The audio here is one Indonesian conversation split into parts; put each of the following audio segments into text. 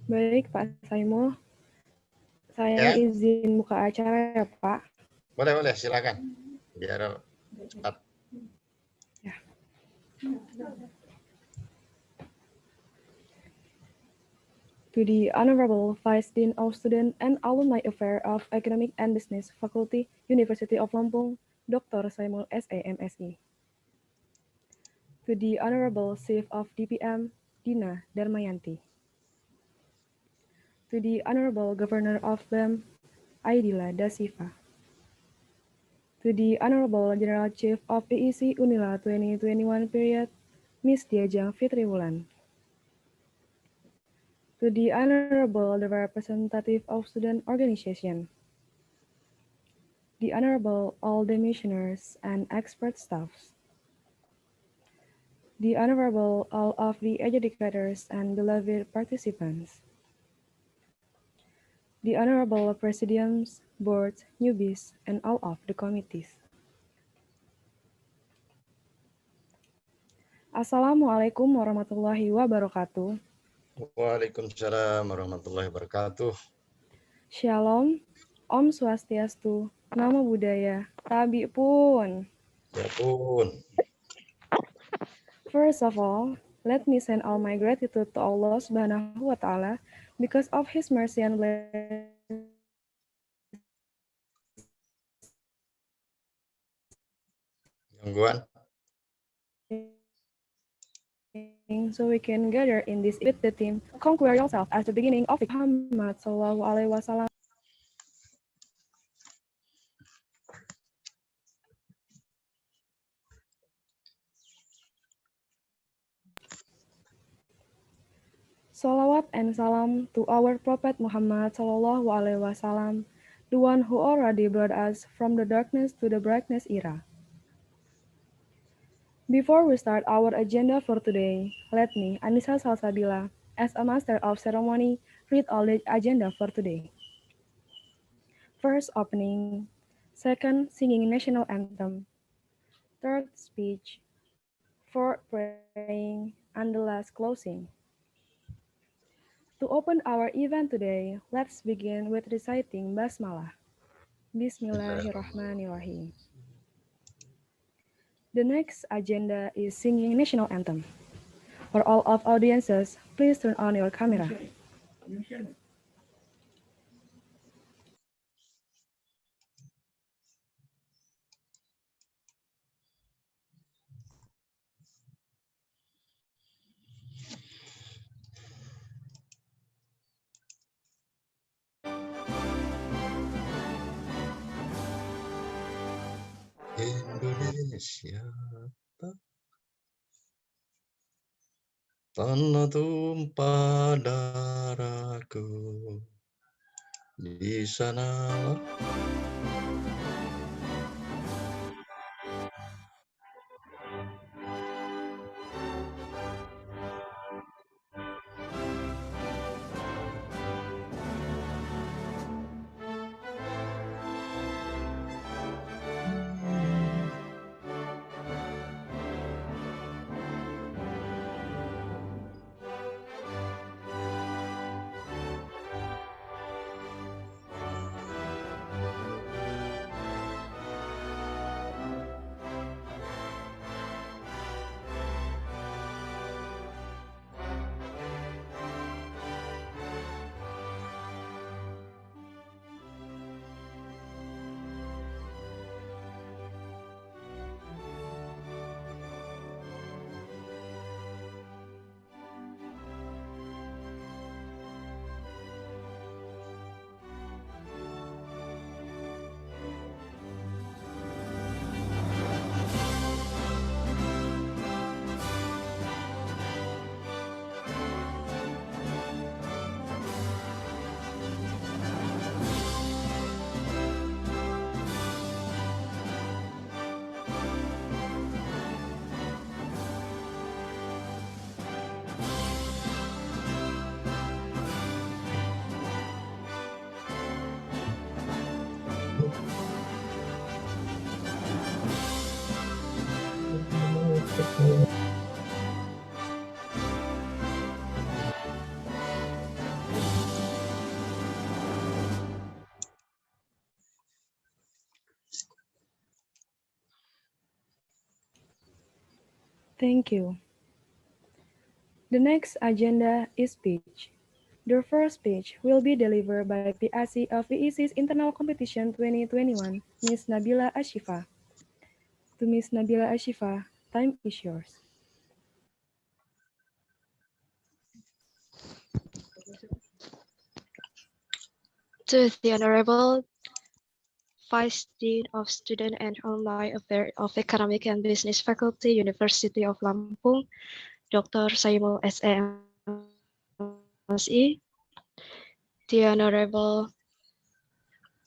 Baik, Pak Saimul. Saya Ya, izin buka acara ya, Pak. boleh, silakan. Biar cepat. Ya. To the Honorable Vice Dean of Student and Alumni Affairs of Economic and Business Faculty, University of Lampung, Dr. Saimul S.A.M.Si. To the Honorable Chief of DPM, Dina Darmayanti. To the Honorable Governor of BEM, Aidila Da Silva. To the Honorable General Chief of EEC Unila 2021 period, Ms. Diajang Fitri Wulan. To the Honorable the Representative of Student Organization. The Honorable all the missioners and expert staffs. The Honorable all of the educators and beloved participants. The Honorable Presidiums, Boards, Newbies, and all of the committees. Assalamualaikum warahmatullahi wabarakatuh. Waalaikumsalam warahmatullahi wabarakatuh. Shalom, Om Swastiastu, Namo Buddhaya, Tabi pun. Ya pun. First of all, let me send all my gratitude to Allah Subhanahu wa Ta'ala because of His mercy and blessing. Gangguan. So we can gather in this with the theme Conquer Yourself as the beginning of Muhammad Sallallahu Alaihi Wasallam. Salawat and salam to our Prophet Muhammad Sallallahu Alaihi Wasallam, the one who already brought us from the darkness to the brightness era. Before we start our agenda for today, let me, Anissa Salsabila, as a master of ceremony, read all the agenda for today. First, opening. Second, singing national anthem. Third, speech. Fourth, praying. And the last, closing. To open our event today, let's begin with reciting Basmalah. Bismillahirrahmanirrahim. The next agenda is singing national anthem. For all of audiences, please turn on your camera. Indonesia, tanah tumpah darahku. Di sanalah Thank you. The next agenda is speech. The first speech will be delivered by PIC of VEC's Internal Competition 2021, Ms. Nabila Ashifa. To Ms. Nabila Ashifa, time is yours. To the Honorable Vice Dean of Student and Alumni Affairs of Economic and Business Faculty, University of Lampung, Dr. Saimul SMSI, the Honorable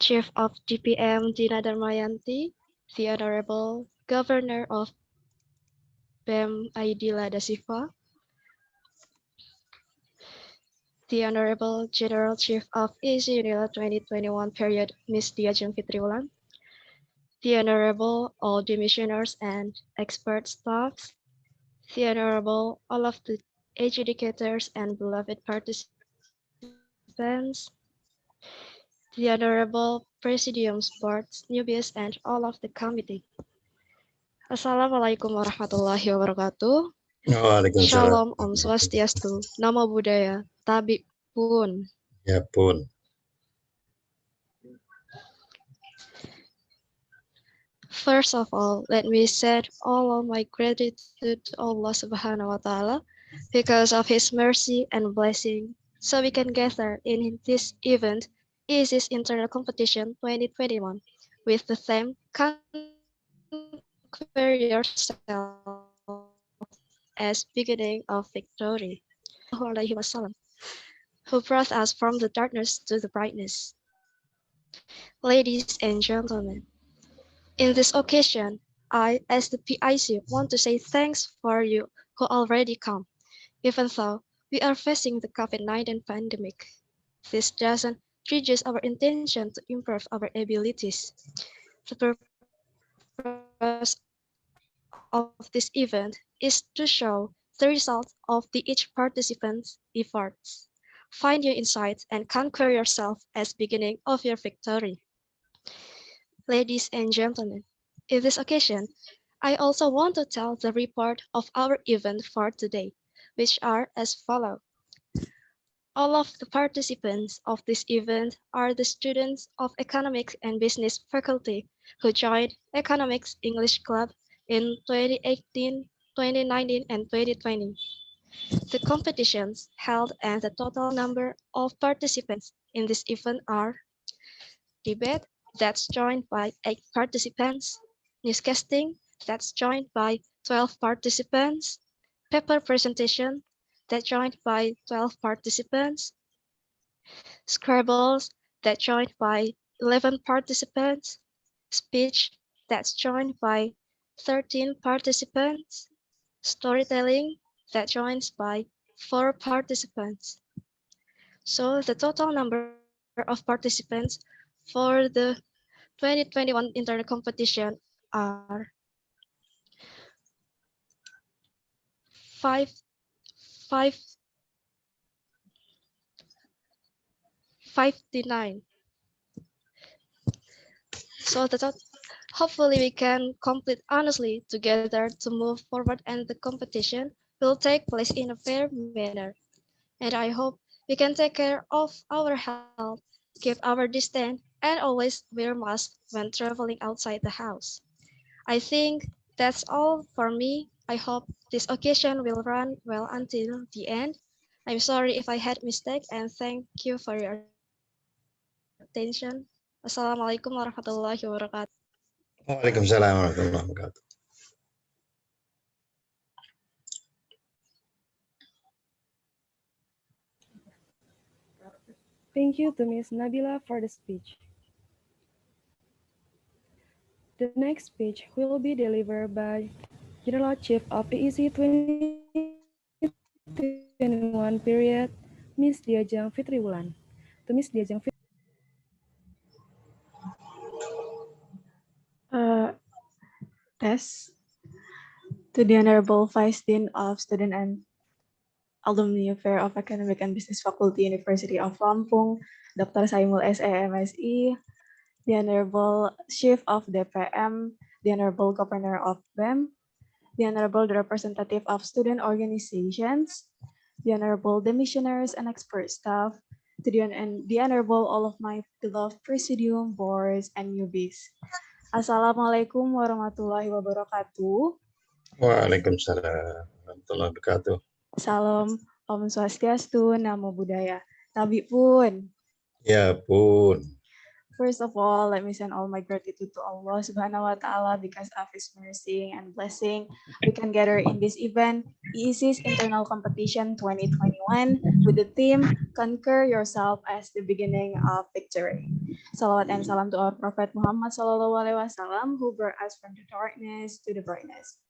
Chief of DPM Dina Darmayanti, the Honorable Governor of BEM Aidila Dasifa, the Honorable General Chief of EASY Unila 2021 period, Ms. Diajeng Fitriulan, the Honorable all Commissioners and expert staffs, the Honorable all of the educators and beloved participants, the Honorable Presidiums, Boards, newbies, and all of the committee. Assalamualaikum warahmatullahi wabarakatuh. Waalaikumsalam. Shalom, Om Swastiastu, Namo Buddhaya, Tabi Pun. Ya pun. First of all, let me send all of my gratitude to Allah Subhanahu wa Ta'ala because of His mercy and blessing, so we can gather in this event, ISIS Internal Competition 2021, with the theme Conquer Yourself as beginning of victory. Who brought us from the darkness to the brightness. Ladies and gentlemen, in this occasion, I, as the PIC, want to say thanks for you who already come, even though we are facing the COVID-19 pandemic. This doesn't reduce our intention to improve our abilities. The purpose of this event is to show the result of each participant's efforts. Find your insights and conquer yourself as beginning of your victory. Ladies and gentlemen, in this occasion, I also want to tell the report of our event for today, which are as follows. All of the participants of this event are the students of Economics and Business faculty who joined Economics English Club in 2018, 2019, and 2020. The competitions held and the total number of participants in this event are debate, that's joined by 8 participants, newscasting, that's joined by 12 participants, paper presentation, that's joined by 12 participants, Scrabbles, that's joined by 11 participants, speech, that's joined by 13 participants, storytelling, that joins by 4 participants. So the total number of participants for the 2021 internal competition are 5, 5, 59. So hopefully we can complete honestly together to move forward, and the competition will take place in a fair manner. And I hope we can take care of our health, keep our distance, and always wear masks when traveling outside the house. I think that's all for me. I hope this occasion will run well until the end. I'm sorry if I had mistake, and thank you for your attention. Assalamualaikum warahmatullahi wabarakatuh. Waalaikumsalam warahmatullahi wabarakatuh. Thank you to Ms. Nabila for the speech. The next speech will be delivered by General Chief of PEC 2021 period, Ms. Diajeng Fitriwulan. To Ms. Diajeng Fitriwulan. Test to the Honorable Vice Dean of Student and Alumni Affairs of Economic and Business Faculty, University of Lampung, Dr. Saimul SMSI, the Honorable Chief of DPM, the Honorable Governor of BEM, the Honorable Representative of Student Organizations, the Honorable Demissioners and expert staff, and the Honorable all of my beloved Presidium, boards, and newbies. Assalamualaikum warahmatullahi wabarakatuh. Waalaikumsalam warahmatullahi wabarakatuh. Salam Om Swastiastu, Namo Buddhaya. Tabi pun. Ya pun. First of all, let me send all my gratitude to Allah Subhanahu wa Ta'ala because of His mercy and blessing. We can gather in this event, EEC's Internal Competition 2021, with the theme Conquer Yourself as the Beginning of Victory. Salawat and salam to our Prophet Muhammad Sallallahu Alaihi Wasallam, who brought us from the darkness to the brightness.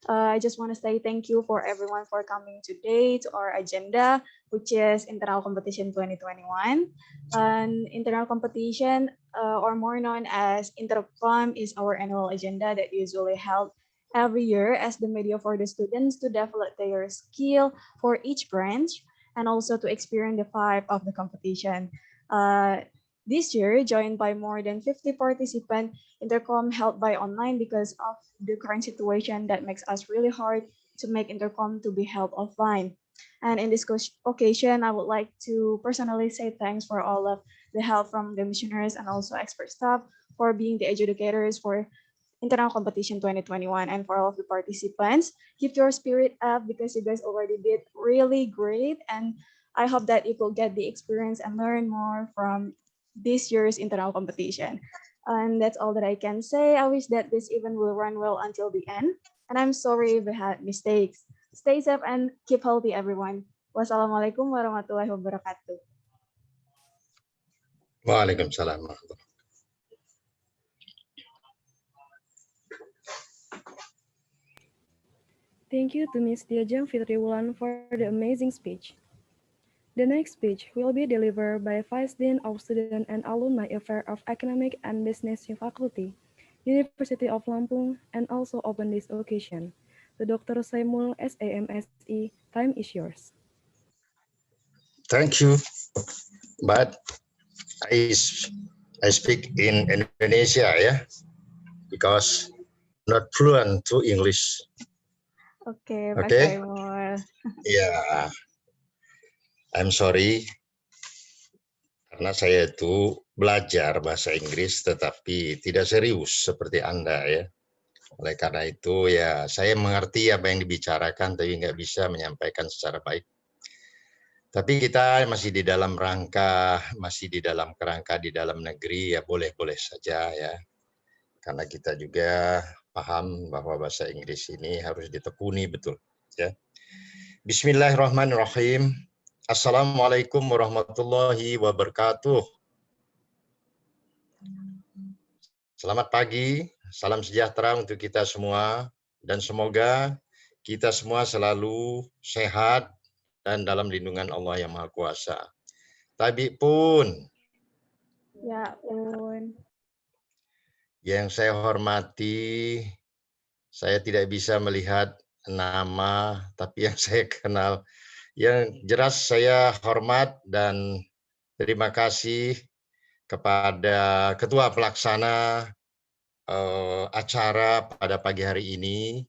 I just want to say thank you for everyone for coming today to our agenda, which is Internal Competition 2021. And Internal Competition, or more known as Intercom, is our annual agenda that usually held every year as the media for the students to develop their skill for each branch and also to experience the vibe of the competition. This year, joined by more than 50 participants, Intercom held by online because of the current situation that makes us really hard to make Intercom to be held offline. And in this occasion, I would like to personally say thanks for all of the help from the missionaries and also expert staff for being the educators for Internal Competition 2021 and for all of the participants. Keep your spirit up because you guys already did really great. And I hope that you will get the experience and learn more from this year's internal competition. And that's all that I can say. I wish that this event will run well until the end. And I'm sorry if we had mistakes. Stay safe and keep healthy, everyone. Wassalamualaikum warahmatullahi wabarakatuh. Waalaikumsalam warahmatullahi. Thank you to Ms. Diajeng Fitri Wulan for the amazing speech. The next speech will be delivered by Vice Dean of Student and Alumni Affairs of Economic and Business Faculty, University of Lampung, and also open this occasion. To Dr. Saimul SAMSE, time is yours. Thank you. But I speak in Indonesia, yeah, because not fluent to English. Okay, Pak Okay. Saimul. Ya, I'm sorry. Karena saya itu belajar bahasa Inggris tetapi tidak serius seperti Anda ya. Oleh karena itu ya saya mengerti apa yang dibicarakan tapi nggak bisa menyampaikan secara baik. Tapi kita masih di dalam kerangka di dalam negeri ya boleh-boleh saja ya. Karena kita juga paham bahwa bahasa Inggris ini harus ditekuni betul ya. Bismillahirrahmanirrahim. Assalamualaikum warahmatullahi wabarakatuh. Selamat pagi, salam sejahtera untuk kita semua dan semoga kita semua selalu sehat dan dalam lindungan Allah yang Maha Kuasa. Tabi pun. Ya pun. Yang saya hormati, saya tidak bisa melihat nama, tapi yang saya kenal, yang jelas saya hormat dan terima kasih kepada Ketua Pelaksana acara pada pagi hari ini.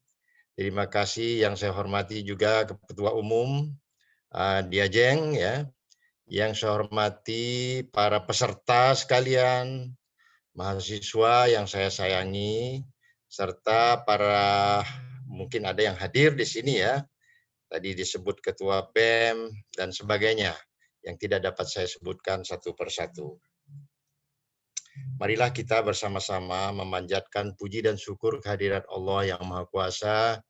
Terima kasih yang saya hormati juga Ketua Umum Diajeng ya. Yang saya hormati para peserta sekalian, mahasiswa yang saya sayangi, serta para mungkin ada yang hadir di sini ya. Tadi disebut Ketua BEM dan sebagainya yang tidak dapat saya sebutkan satu persatu. Marilah kita bersama-sama memanjatkan puji dan syukur kehadirat Allah yang Maha Kuasa,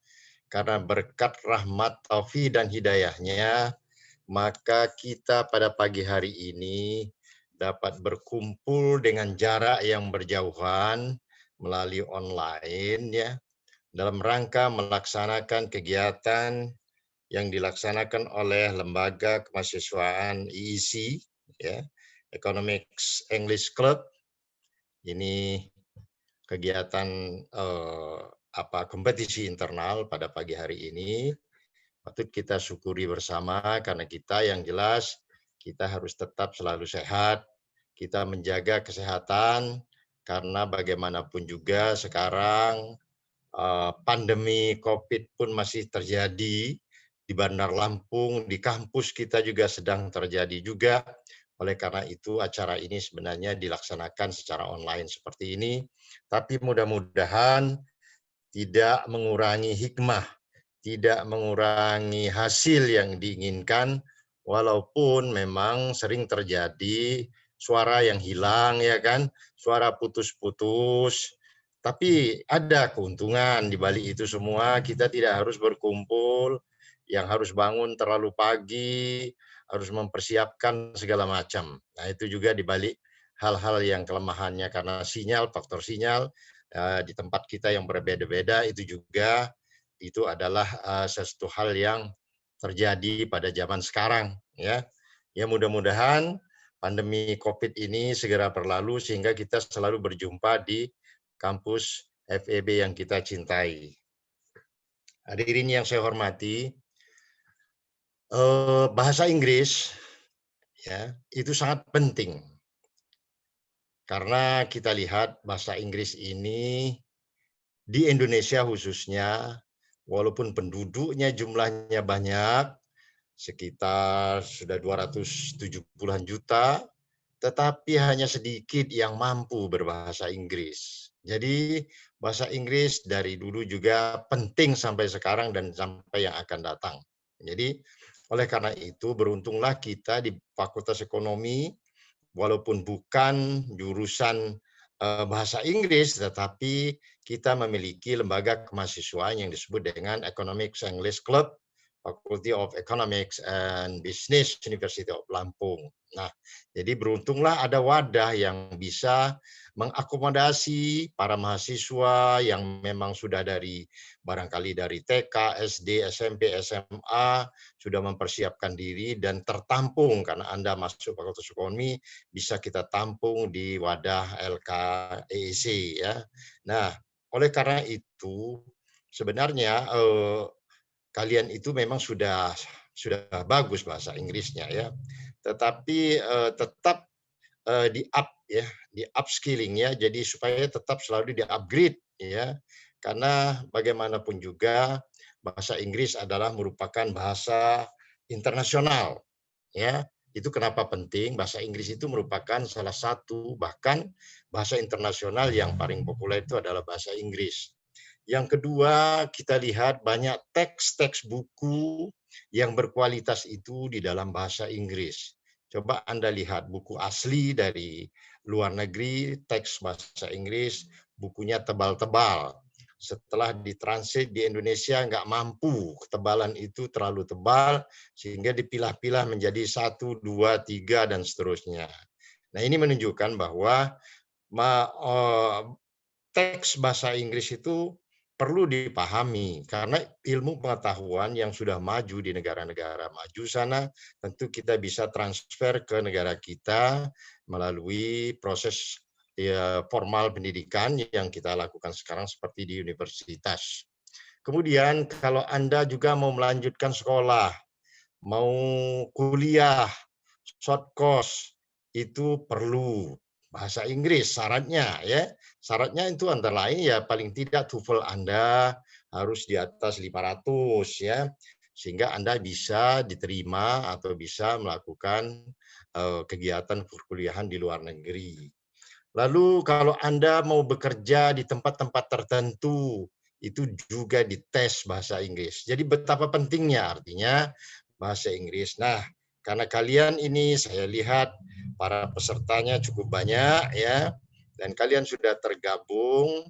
karena berkat rahmat, taufik dan hidayahnya, maka kita pada pagi hari ini dapat berkumpul dengan jarak yang berjauhan melalui online ya, dalam rangka melaksanakan kegiatan yang dilaksanakan oleh Lembaga Kemahasiswaan EEC ya, Economics English Club. Ini kegiatan kompetisi internal pada pagi hari ini. Patut kita syukuri bersama karena kita yang jelas kita harus tetap selalu sehat. Kita menjaga kesehatan karena bagaimanapun juga sekarang pandemi COVID pun masih terjadi di Bandar Lampung, di kampus kita juga sedang terjadi juga. Oleh karena itu acara ini sebenarnya dilaksanakan secara online seperti ini, tapi mudah-mudahan tidak mengurangi hikmah, tidak mengurangi hasil yang diinginkan, walaupun memang sering terjadi suara yang hilang, ya kan, suara putus-putus. Tapi ada keuntungan di balik itu semua. Kita tidak harus berkumpul, yang harus bangun terlalu pagi, harus mempersiapkan segala macam. Nah, itu juga di balik hal-hal yang kelemahannya karena sinyal, faktor sinyal di tempat kita yang berbeda-beda itu juga itu adalah sesuatu hal yang terjadi pada zaman sekarang, ya. Ya, mudah-mudahan pandemi COVID ini segera berlalu sehingga kita selalu berjumpa di kampus FEB yang kita cintai. Hadirin yang saya hormati, bahasa Inggris ya itu sangat penting karena kita lihat bahasa Inggris ini di Indonesia khususnya, walaupun penduduknya jumlahnya banyak, sekitar sudah 270-an juta, tetapi hanya sedikit yang mampu berbahasa Inggris. Jadi bahasa Inggris dari dulu juga penting sampai sekarang dan sampai yang akan datang. Jadi oleh karena itu beruntunglah kita di Fakultas Ekonomi, walaupun bukan jurusan bahasa Inggris, tetapi kita memiliki lembaga kemahasiswaan yang disebut dengan Economics English Club, Faculty of Economics and Business, University of Lampung. Nah, jadi beruntunglah ada wadah yang bisa mengakomodasi para mahasiswa yang memang sudah barangkali dari TK, SD, SMP, SMA, sudah mempersiapkan diri dan tertampung karena Anda masuk Fakultas Ekonomi, bisa kita tampung di wadah LKEC ya. Nah, oleh karena itu sebenarnya kalian itu memang sudah bagus bahasa Inggrisnya ya, tetapi tetap di up ya, di upskilling ya, jadi supaya tetap selalu di upgrade ya, karena bagaimanapun juga bahasa Inggris adalah merupakan bahasa internasional ya. Itu kenapa penting, bahasa Inggris itu merupakan salah satu bahkan bahasa internasional yang paling populer itu adalah bahasa Inggris. Yang kedua, kita lihat banyak teks-teks buku yang berkualitas itu di dalam bahasa Inggris. Coba Anda lihat buku asli dari luar negeri, teks bahasa Inggris, bukunya tebal-tebal. Setelah ditranslate di Indonesia nggak mampu, ketebalan itu terlalu tebal, sehingga dipilah-pilah menjadi 1, 2, 3, dan seterusnya. Nah, ini menunjukkan bahwa teks bahasa Inggris itu perlu dipahami karena ilmu pengetahuan yang sudah maju di negara-negara maju sana tentu kita bisa transfer ke negara kita melalui proses formal pendidikan yang kita lakukan sekarang seperti di universitas. Kemudian kalau Anda juga mau melanjutkan sekolah, mau kuliah, short course, itu perlu bahasa Inggris syaratnya ya. Syaratnya itu antara lain ya paling tidak TOEFL Anda harus di atas 500 ya. Sehingga Anda bisa diterima atau bisa melakukan kegiatan perkuliahan di luar negeri. Lalu kalau Anda mau bekerja di tempat-tempat tertentu, itu juga dites bahasa Inggris. Jadi betapa pentingnya artinya bahasa Inggris. Nah, karena kalian ini saya lihat para pesertanya cukup banyak ya, dan kalian sudah tergabung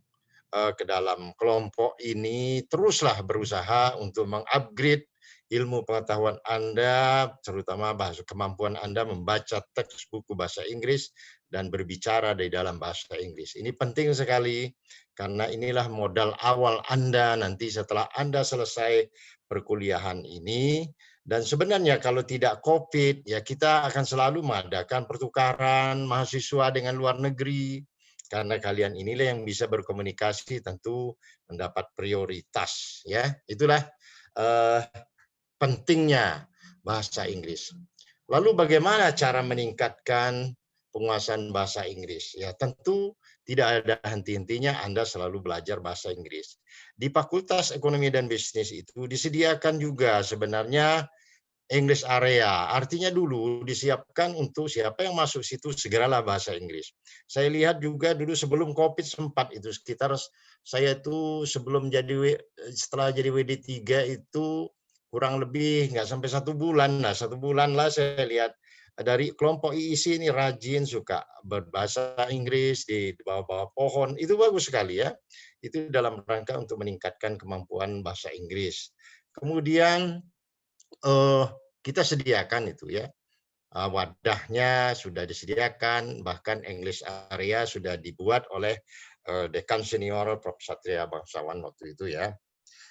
ke dalam kelompok ini, teruslah berusaha untuk mengupgrade ilmu pengetahuan Anda, terutama kemampuan Anda membaca teks buku bahasa Inggris dan berbicara di dalam bahasa Inggris. Ini penting sekali karena inilah modal awal Anda nanti setelah Anda selesai perkuliahan ini. Dan sebenarnya kalau tidak COVID, ya kita akan selalu mengadakan pertukaran mahasiswa dengan luar negeri. Karena kalian inilah yang bisa berkomunikasi tentu mendapat prioritas. Ya, itulah pentingnya bahasa Inggris. Lalu bagaimana cara meningkatkan penguasaan bahasa Inggris? Ya tentu tidak ada henti-hentinya Anda selalu belajar bahasa Inggris. Di Fakultas Ekonomi dan Bisnis itu disediakan juga sebenarnya English area, artinya dulu disiapkan untuk siapa yang masuk situ segeralah bahasa Inggris. Saya lihat juga dulu sebelum COVID sempat itu sekitar saya itu setelah jadi WD3 itu kurang lebih nggak sampai 1 bulan. Nah 1 bulan lah saya lihat dari kelompok IIC ini rajin suka berbahasa Inggris di bawah-bawah pohon, itu bagus sekali ya. Itu dalam rangka untuk meningkatkan kemampuan bahasa Inggris. Kemudian kita sediakan itu ya, wadahnya sudah disediakan, bahkan English area sudah dibuat oleh Dekan Senior Prof. Satria Bangsawan waktu itu ya.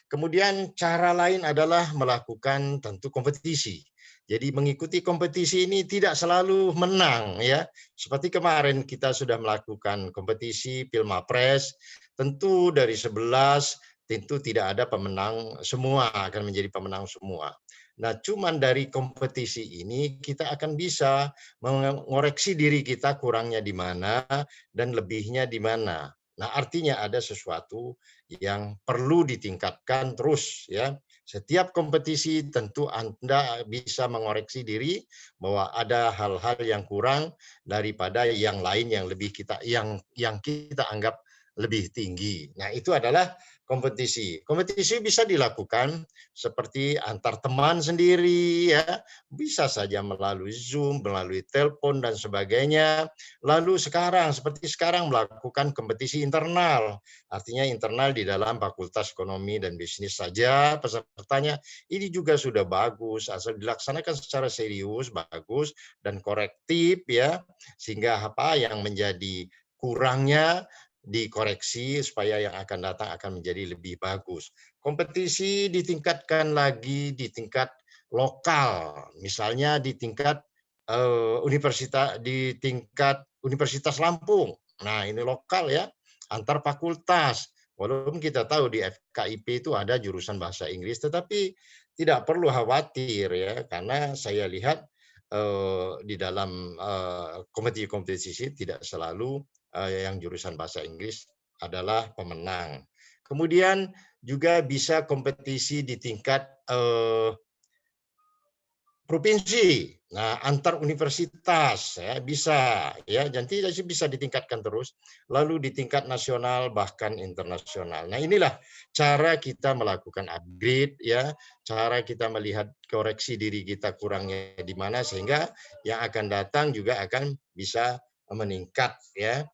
Kemudian cara lain adalah melakukan tentu kompetisi. Jadi mengikuti kompetisi ini tidak selalu menang ya. Seperti kemarin kita sudah melakukan kompetisi Pilmapres, tentu dari 11 tentu tidak ada pemenang semua, akan menjadi pemenang semua. Nah, cuman dari kompetisi ini kita akan bisa mengoreksi diri kita kurangnya di mana dan lebihnya di mana. Nah, artinya ada sesuatu yang perlu ditingkatkan terus ya. Setiap kompetisi tentu Anda bisa mengoreksi diri bahwa ada hal-hal yang kurang daripada yang lain yang lebih yang kita anggap lebih tinggi. Nah, itu adalah kompetisi. Kompetisi bisa dilakukan seperti antar teman sendiri ya, bisa saja melalui Zoom, melalui telepon dan sebagainya. Lalu seperti sekarang melakukan kompetisi internal. Artinya internal di dalam Fakultas Ekonomi dan Bisnis saja pesertanya ini juga sudah bagus, asal dilaksanakan secara serius, bagus dan korektif ya, sehingga apa yang menjadi kurangnya dikoreksi supaya yang akan datang akan menjadi lebih bagus. Kompetisi ditingkatkan lagi di tingkat lokal, misalnya di tingkat Universitas Lampung. Nah, ini lokal ya, antar fakultas. Walaupun kita tahu di FKIP itu ada jurusan bahasa Inggris, tetapi tidak perlu khawatir ya, karena saya lihat di dalam kompetisi tidak selalu yang jurusan bahasa Inggris adalah pemenang. Kemudian juga bisa kompetisi di tingkat provinsi, nah antar universitas ya bisa ya, nanti bisa ditingkatkan terus, lalu di tingkat nasional bahkan internasional. Nah inilah cara kita melakukan upgrade ya, cara kita melihat koreksi diri kita kurangnya di mana sehingga yang akan datang juga akan bisa meningkat ya.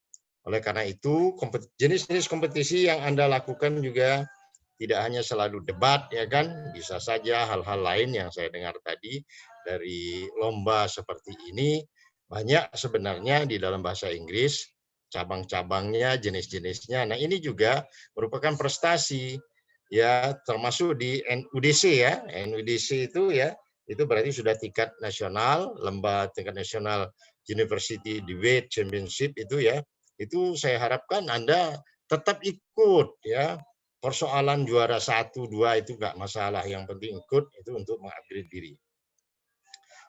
Oleh karena itu jenis-jenis kompetisi yang Anda lakukan juga tidak hanya selalu debat ya kan, bisa saja hal-hal lain yang saya dengar tadi dari lomba seperti ini banyak sebenarnya di dalam bahasa Inggris cabang-cabangnya, jenis-jenisnya. Nah, ini juga merupakan prestasi ya, termasuk di NUDC ya. NUDC itu ya, itu berarti sudah tingkat nasional, lomba tingkat nasional University Debate Championship itu ya. Itu saya harapkan Anda tetap ikut ya. Persoalan juara 1, 2 itu enggak masalah, yang penting ikut itu untuk mengupgrade diri.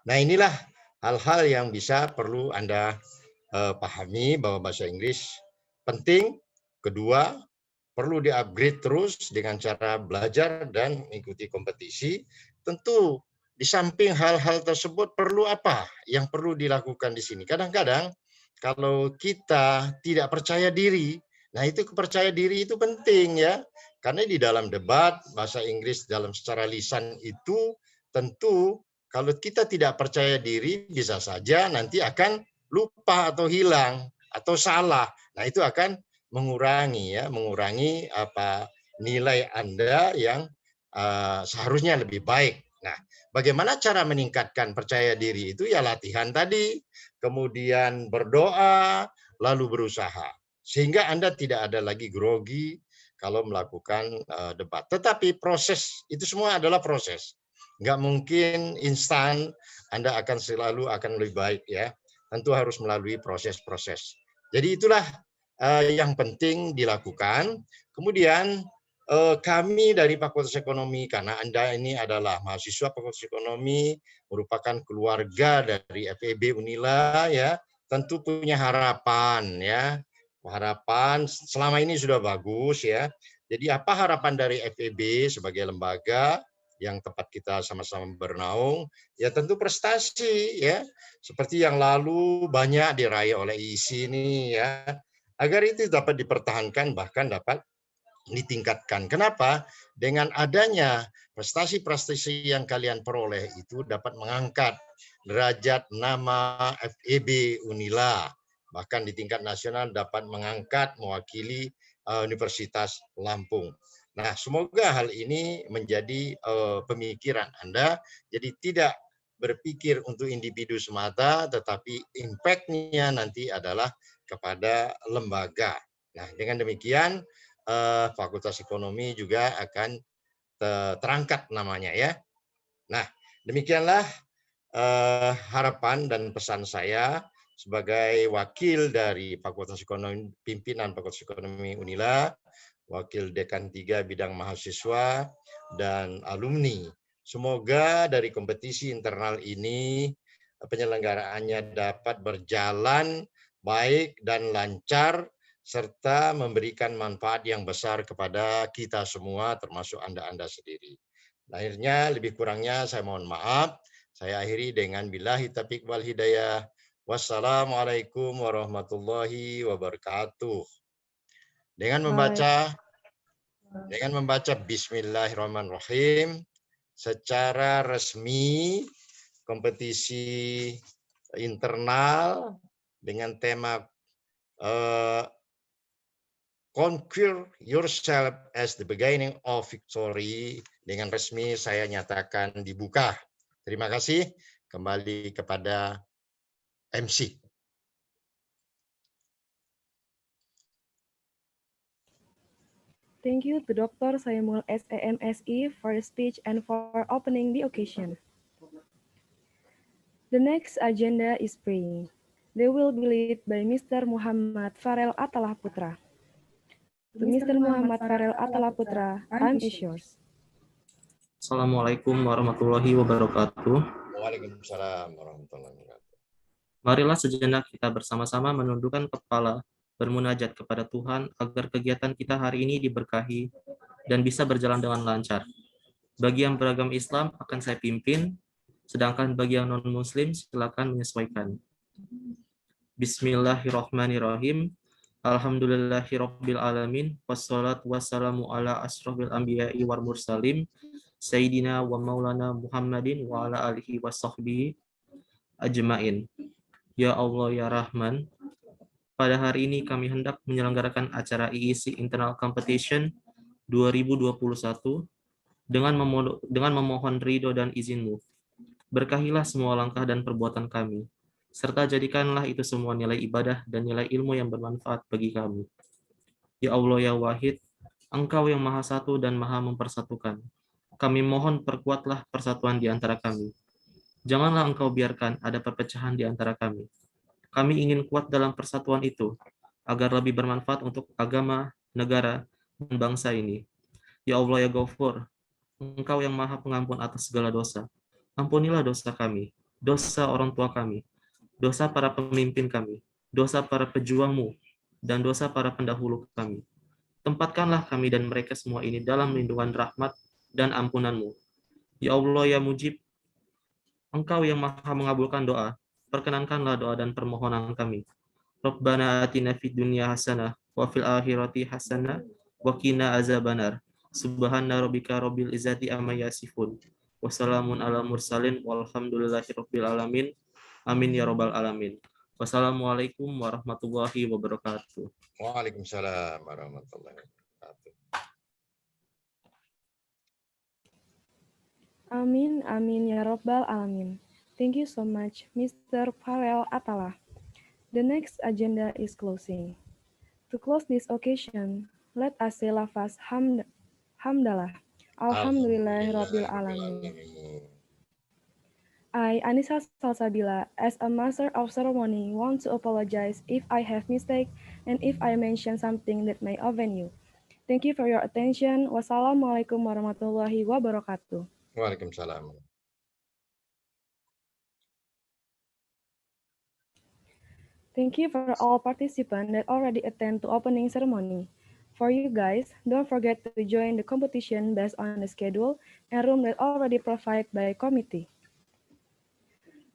Nah, inilah hal-hal yang perlu Anda pahami bahwa bahasa Inggris penting. Kedua, perlu di-upgrade terus dengan cara belajar dan mengikuti kompetisi. Tentu di samping hal-hal tersebut perlu apa yang perlu dilakukan di sini. Kadang-kadang kalau kita tidak percaya diri, nah itu kepercayaan diri itu penting ya. Karena di dalam debat bahasa Inggris dalam secara lisan itu tentu kalau kita tidak percaya diri bisa saja nanti akan lupa atau hilang atau salah. Nah, itu akan mengurangi nilai Anda yang seharusnya lebih baik. Nah, bagaimana cara meningkatkan percaya diri itu ya latihan tadi, kemudian berdoa, lalu berusaha. Sehingga Anda tidak ada lagi grogi kalau melakukan debat. Tetapi proses, itu semua adalah proses. Nggak mungkin instan Anda akan selalu lebih baik ya. Tentu harus melalui proses-proses. Jadi itulah yang penting dilakukan. Kemudian kami dari Fakultas Ekonomi, karena Anda ini adalah mahasiswa Fakultas Ekonomi, merupakan keluarga dari FEB Unila ya, tentu punya harapan ya harapan selama ini sudah bagus ya. Jadi apa harapan dari FEB sebagai lembaga yang tempat kita sama-sama bernaung? Ya tentu prestasi ya. Seperti yang lalu banyak diraih oleh ISI ini ya. Agar itu dapat dipertahankan bahkan dapat ditingkatkan. Kenapa? Dengan adanya prestasi-prestasi yang kalian peroleh itu dapat mengangkat derajat nama FEB Unila. Bahkan di tingkat nasional dapat mengangkat mewakili Universitas Lampung. Nah, semoga hal ini menjadi pemikiran Anda. Jadi tidak berpikir untuk individu semata, tetapi impact-nya nanti adalah kepada lembaga. Nah, dengan demikian Fakultas Ekonomi juga akan terangkat namanya ya. Nah, demikianlah harapan dan pesan saya sebagai wakil dari Fakultas Ekonomi, pimpinan Fakultas Ekonomi Unila, wakil Dekan 3 bidang mahasiswa dan alumni. Semoga dari kompetisi internal ini penyelenggaraannya dapat berjalan baik dan lancar serta memberikan manfaat yang besar kepada kita semua termasuk Anda-Anda sendiri. Akhirnya lebih kurangnya saya mohon maaf. Saya akhiri dengan billahi taufiq wal hidayah. Wassalamualaikum warahmatullahi wabarakatuh. Dengan membaca Bismillahirrahmanirrahim secara resmi kompetisi internal dengan tema Conquer yourself as the beginning of victory dengan resmi saya nyatakan dibuka. Terima kasih. Kembali kepada MC. Thank you to Dr. Saimul SAMSI for his speech and for opening the occasion. The next agenda is praying. They will be led by Mr. Muhammad Farel Atalah Putra. To Mr. Muhammad Farel Atalah Putra, time is yours. Assalamualaikum warahmatullahi wabarakatuh. Waalaikumsalam warahmatullahi wabarakatuh. Marilah sejenak kita bersama-sama menundukkan kepala, bermunajat kepada Tuhan agar kegiatan kita hari ini diberkahi dan bisa berjalan dengan lancar. Bagi yang beragam Islam akan saya pimpin, sedangkan bagi yang non-Muslim silakan menyesuaikan. Bismillahirrahmanirrahim. Alhamdulillahirabbil alamin wassalatu wassalamu ala asrofil anbiya'i wal mursalin sayyidina wa maulana Muhammadin wa ala alihi washabbihi ajmain. Ya Allah ya Rahman, pada hari ini kami hendak menyelenggarakan acara IEC Internal Competition 2021 dengan memohon ridho dan izin-Mu. Berkahilah semua langkah dan perbuatan kami, serta jadikanlah itu semua nilai ibadah dan nilai ilmu yang bermanfaat bagi kami. Ya Allah ya Wahid, Engkau yang Maha Satu dan Maha Mempersatukan. Kami mohon perkuatlah persatuan di antara kami. Janganlah Engkau biarkan ada perpecahan di antara kami. Kami ingin kuat dalam persatuan itu, agar lebih bermanfaat untuk agama, negara, dan bangsa ini. Ya Allah ya Ghafur, Engkau yang Maha Pengampun atas segala dosa. Ampunilah dosa kami, dosa orang tua kami, dosa para pemimpin kami, dosa para pejuang-Mu, dan dosa para pendahulu kami. Tempatkanlah kami dan mereka semua ini dalam lindungan rahmat dan ampunan-Mu. Ya Allah ya Mujib, Engkau yang Maha mengabulkan doa, perkenankanlah doa dan permohonan kami. Rabbana atina fid dunya hasanah wa fil akhirati hasanah wa qina azabannar. Subhana rabbika rabbil izzati amma yasifun. Wassalamun ala mursalin walhamdulillahi rabbil alamin. Amin ya rabbal alamin. Wassalamualaikum warahmatullahi wabarakatuh. Waalaikumsalam warahmatullahi wabarakatuh. Amin, amin ya Rabbal Alamin. Thank you so much, Mr. Farel Atalah. The next agenda is closing. To close this occasion, let us say lafaz hamdalah. Alhamdulillahirabbil alamin. I, Anissa Salsabila, as a master of ceremony, want to apologize if I have mistake and if I mention something that may offend you. Thank you for your attention. Wassalamualaikum warahmatullahi wabarakatuh. Thank you for all participants that already attend to opening ceremony. For you guys, don't forget to join the competition based on the schedule and room that already provided by committee.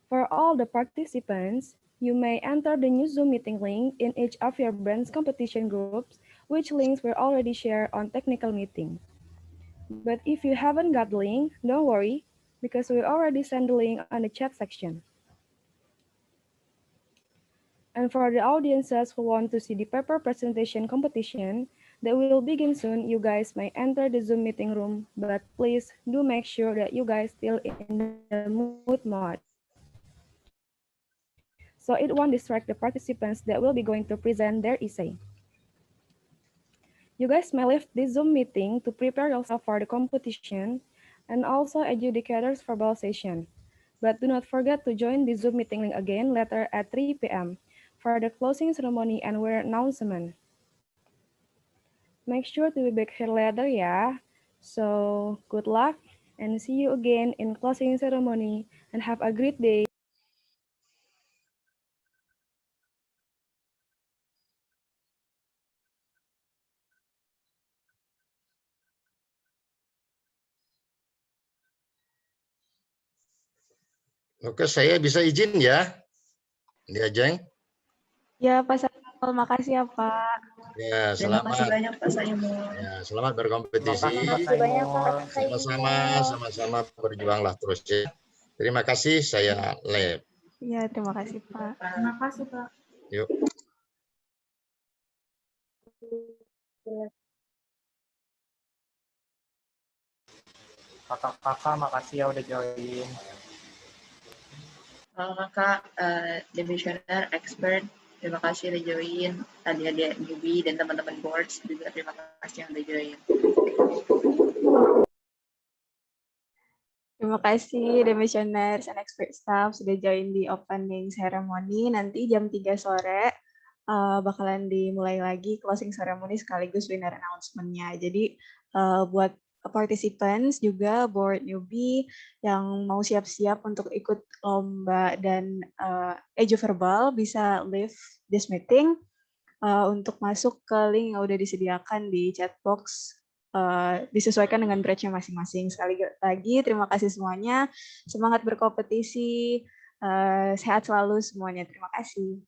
For all the participants, you may enter the new Zoom meeting link in each of your brand's competition groups, which links were already shared on technical meeting. But if you haven't got the link, don't worry, because we already sent the link on the chat section. And for the audiences who want to see the paper presentation competition that will begin soon, you guys may enter the Zoom meeting room, but please do make sure that you guys still in the mood mode, so it won't distract the participants that will be going to present their essay. You guys may leave this Zoom meeting to prepare yourself for the competition and also adjudicators verbal session. But do not forget to join the Zoom meeting link again later at 3 p.m. for the closing ceremony and word announcement. Make sure to be back here later ya. So good luck and see you again in closing ceremony and have a great day. Oke, saya bisa izin ya, Diajeng. Ya, Pak Saiful, makasih ya, Pak. Ya, Terima kasih selamat. banyak Pak Saimul. Ya, selamat berkompetisi. Sama-sama berjuanglah terus ya. Terima kasih, saya Lep. Ya, terima kasih, Pak. Terima kasih Pak. Yuk. Kakak-kakak, makasih ya udah join. Kakak, Divisioner, Expert, terima kasih udah join. Adik-adik newbie dan teman-teman boards juga terima kasih yang udah join. Terima kasih Demissioners and Expert Staff sudah join di opening ceremony. Nanti jam 3 sore bakalan dimulai lagi closing ceremony sekaligus winner announcement-nya. Jadi buat participants juga board newbie yang mau siap-siap untuk ikut lomba dan eju verbal bisa leave this meeting untuk masuk ke link yang udah disediakan di chat box. Disesuaikan dengan batch-nya masing-masing. Sekali lagi, terima kasih semuanya. Semangat berkompetisi. Sehat selalu semuanya. Terima kasih.